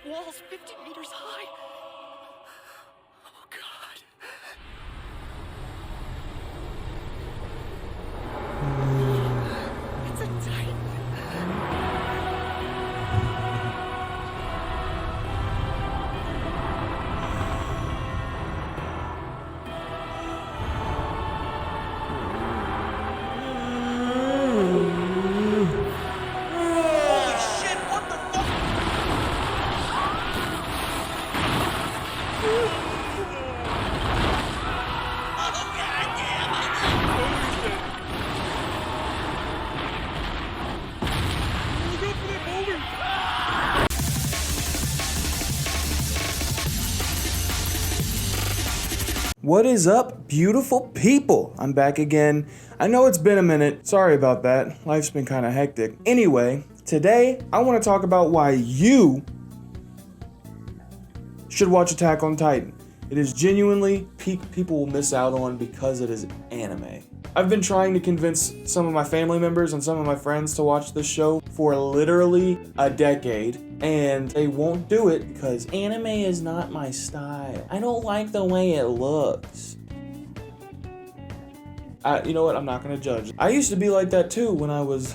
walls 50 meters high. Oh, God. It's a Titan. What is up, beautiful people? I'm back again. I know it's been a minute. Sorry about that. Life's been kind of hectic. Anyway, today I want to talk about why you should watch Attack on Titan. It is genuinely peak people will miss out on because it is anime. I've been trying to convince some of my family members and some of my friends to watch this show for literally a decade, and they won't do it because anime is not my style. I don't like the way it looks. You know what? I'm not gonna judge. I used to be like that too when I was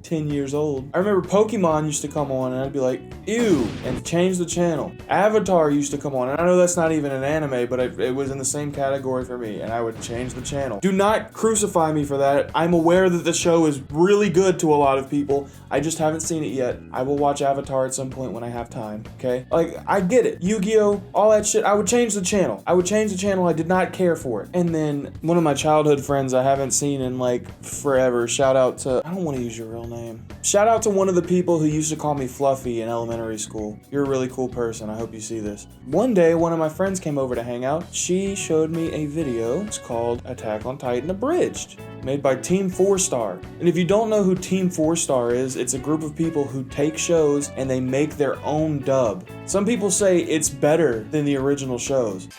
10 years old. I remember Pokemon used to come on and I'd be like, ew, and change the channel. Avatar used to come on, and I know that's not even an anime, but it was in the same category for me, and I would change the channel. Do not crucify me for that. I'm aware that the show is really good to a lot of people. I just haven't seen it yet. I will watch Avatar at some point when I have time, okay? Like, I get it. Yu-Gi-Oh, all that shit. I would change the channel. I did not care for it. And then one of my childhood friends I haven't seen in like forever, shout out to, I don't want to use your real name. Shout out to one of the people who used to call me Fluffy in elementary school. You're a really cool person. I hope you see this. One day, one of my friends came over to hang out. She showed me a video. It's called Attack on Titan Abridged, made by Team 4-Star. And if you don't know who Team 4-Star is, it's a group of people who take shows and they make their own dub. Some people say it's better than the original shows.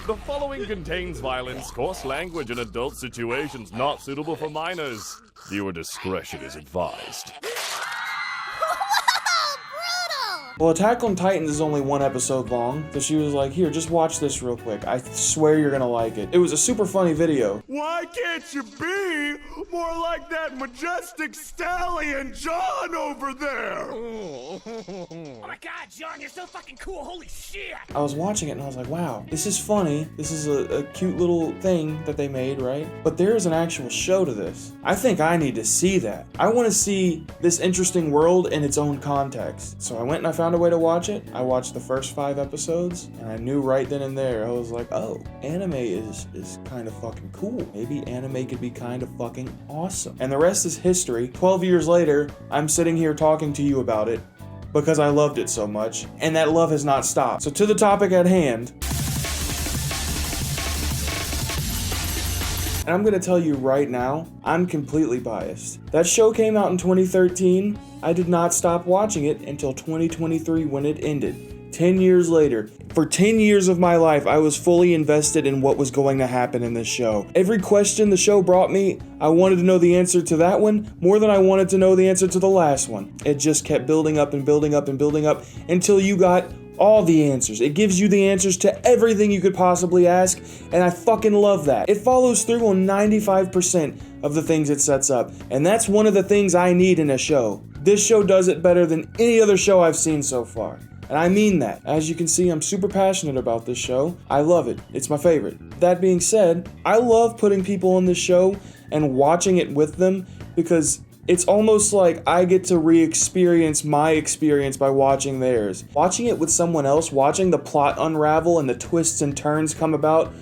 The following contains violence, coarse language, and adult situations not suitable for minors. Viewer discretion is advised. Well, Attack on Titans is only one episode long, so she was like, here, just watch this real quick. I swear you're gonna like it. It was a super funny video. Why can't you be more like that majestic stallion John over there? Oh my God, John, you're so fucking cool. Holy shit. I was watching it and I was like, wow, this is funny. This is a cute little thing that they made, right? But there is an actual show to this. I think I need to see that. I want to see this interesting world in its own context. So I went and I found a way to watch it. I watched the first 5 episodes and I knew right then and there, I was like, oh, anime is kind of fucking cool. Maybe anime could be kind of fucking awesome. And the rest is history. 12 years later, I'm sitting here talking to you about it because I loved it so much, and that love has not stopped. So to the topic at hand, and I'm gonna tell you right now, I'm completely biased. That show came out in 2013. I did not stop watching it until 2023 when it ended. 10 years later. For 10 years of my life, I was fully invested in what was going to happen in this show. Every question the show brought me, I wanted to know the answer to that one more than I wanted to know the answer to the last one. It just kept building up and building up and building up until you got all the answers. It gives you the answers to everything you could possibly ask, and I fucking love that. It follows through on 95% of the things it sets up, and that's one of the things I need in a show. This show does it better than any other show I've seen so far. And I mean that. As you can see, I'm super passionate about this show. I love it. It's my favorite. That being said, I love putting people on this show and watching it with them because it's almost like I get to re-experience my experience by watching theirs. Watching it with someone else, watching the plot unravel and the twists and turns come about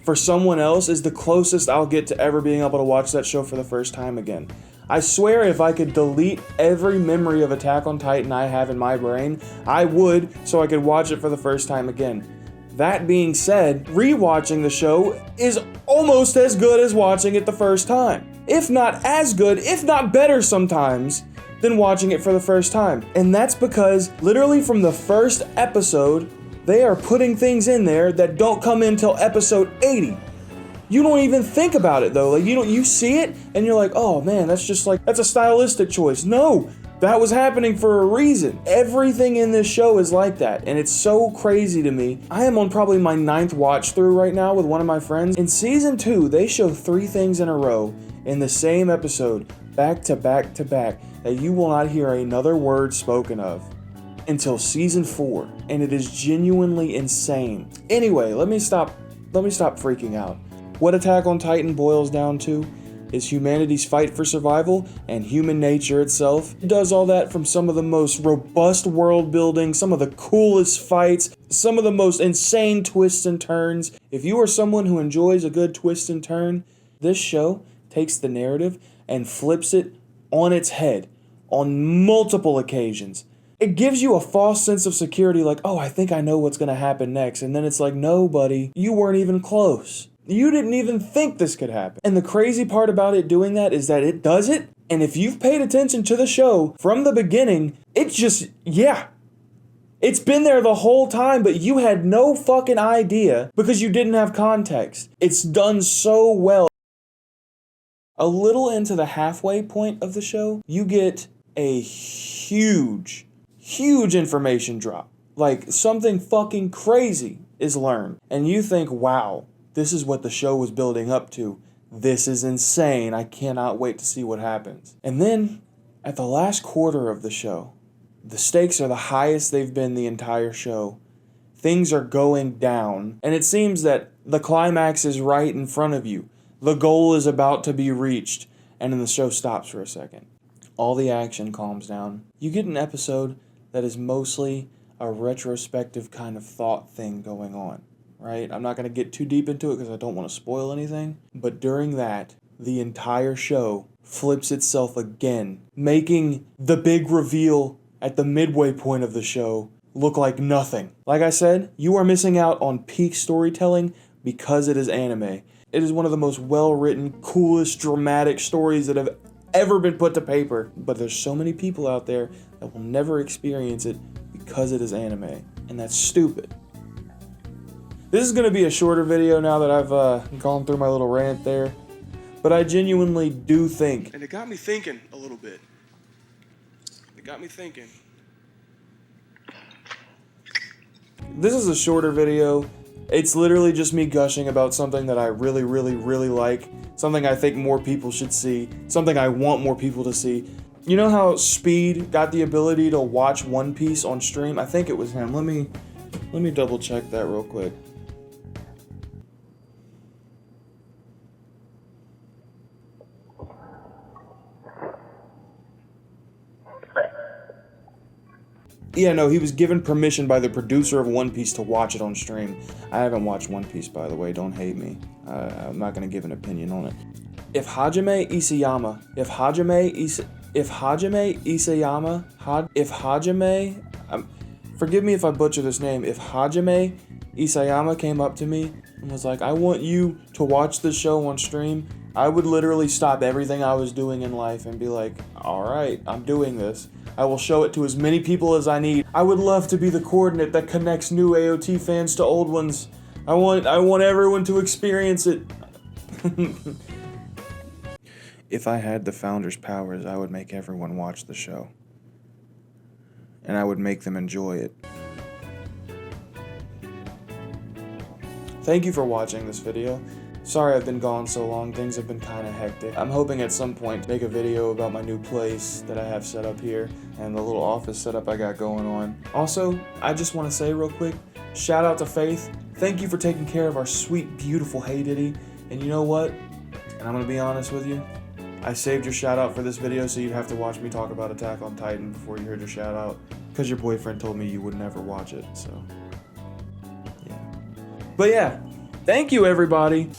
for someone else is the closest I'll get to ever being able to watch that show for the first time again. I swear if I could delete every memory of Attack on Titan I have in my brain, I would, so I could watch it for the first time again. That being said, rewatching the show is almost as good as watching it the first time. If not as good, if not better sometimes, than watching it for the first time. And that's because literally from the first episode, they are putting things in there that don't come in till episode 80. You don't even think about it though. Like you see it and you're like, oh man, that's a stylistic choice. No, That was happening for a reason. Everything in this show is like that, and it's so crazy to me. I am on probably my 9th watch through right now with one of my friends. In season 2, they show 3 things in a row in the same episode, back to back to back, that you will not hear another word spoken of until season 4, and it is genuinely insane. Anyway, let me stop freaking out. What Attack on Titan boils down to is humanity's fight for survival and human nature itself. It does all that from some of the most robust world building, some of the coolest fights, some of the most insane twists and turns. If you are someone who enjoys a good twist and turn, this show takes the narrative and flips it on its head on multiple occasions. It gives you a false sense of security, like, oh, I think I know what's gonna happen next. And then it's like, no, buddy, you weren't even close. You didn't even think this could happen. And the crazy part about it doing that is that it does it. And if you've paid attention to the show from the beginning, it's just, yeah. It's been there the whole time, but you had no fucking idea because you didn't have context. It's done so well. A little into the halfway point of the show, you get a huge information drop. Like, something fucking crazy is learned. And you think, wow, this is what the show was building up to. This is insane. I cannot wait to see what happens. And then, at the last quarter of the show, the stakes are the highest they've been the entire show. Things are going down. And it seems that the climax is right in front of you. The goal is about to be reached. And then the show stops for a second. All the action calms down. You get an episode that is mostly a retrospective kind of thought thing going on. Right? I'm not going to get too deep into it because I don't want to spoil anything. But during that, the entire show flips itself again, making the big reveal at the midway point of the show look like nothing. Like I said, you are missing out on peak storytelling because it is anime. It is one of the most well-written, coolest, dramatic stories that have ever been put to paper. But there's so many people out there that will never experience it because it is anime. And that's stupid. This is going to be a shorter video now that I've gone through my little rant there. But I genuinely do think, and it got me thinking a little bit. This is a shorter video. It's literally just me gushing about something that I really, really, really like. Something I think more people should see. Something I want more people to see. You know how Speed got the ability to watch One Piece on stream? I think it was him. Let me double check that real quick. Yeah, no, he was given permission by the producer of One Piece to watch it on stream. I haven't watched One Piece, by the way, don't hate me. I'm not gonna give an opinion on it. If Hajime Isayama, forgive me if I butcher this name, if Hajime Isayama came up to me and was like, I want you to watch this show on stream, I would literally stop everything I was doing in life and be like, alright, I'm doing this. I will show it to as many people as I need. I would love to be the coordinate that connects new AOT fans to old ones. I want everyone to experience it. If I had the Founder's powers, I would make everyone watch the show. And I would make them enjoy it. Thank you for watching this video. Sorry I've been gone so long, things have been kinda hectic. I'm hoping at some point to make a video about my new place that I have set up here and the little office setup I got going on. Also, I just want to say real quick, shout out to Faith. Thank you for taking care of our sweet, beautiful Hey Diddy. And you know what? And I'm gonna be honest with you, I saved your shout out for this video so you'd have to watch me talk about Attack on Titan before you heard your shout out. Because your boyfriend told me you would never watch it, so yeah. But yeah, thank you everybody.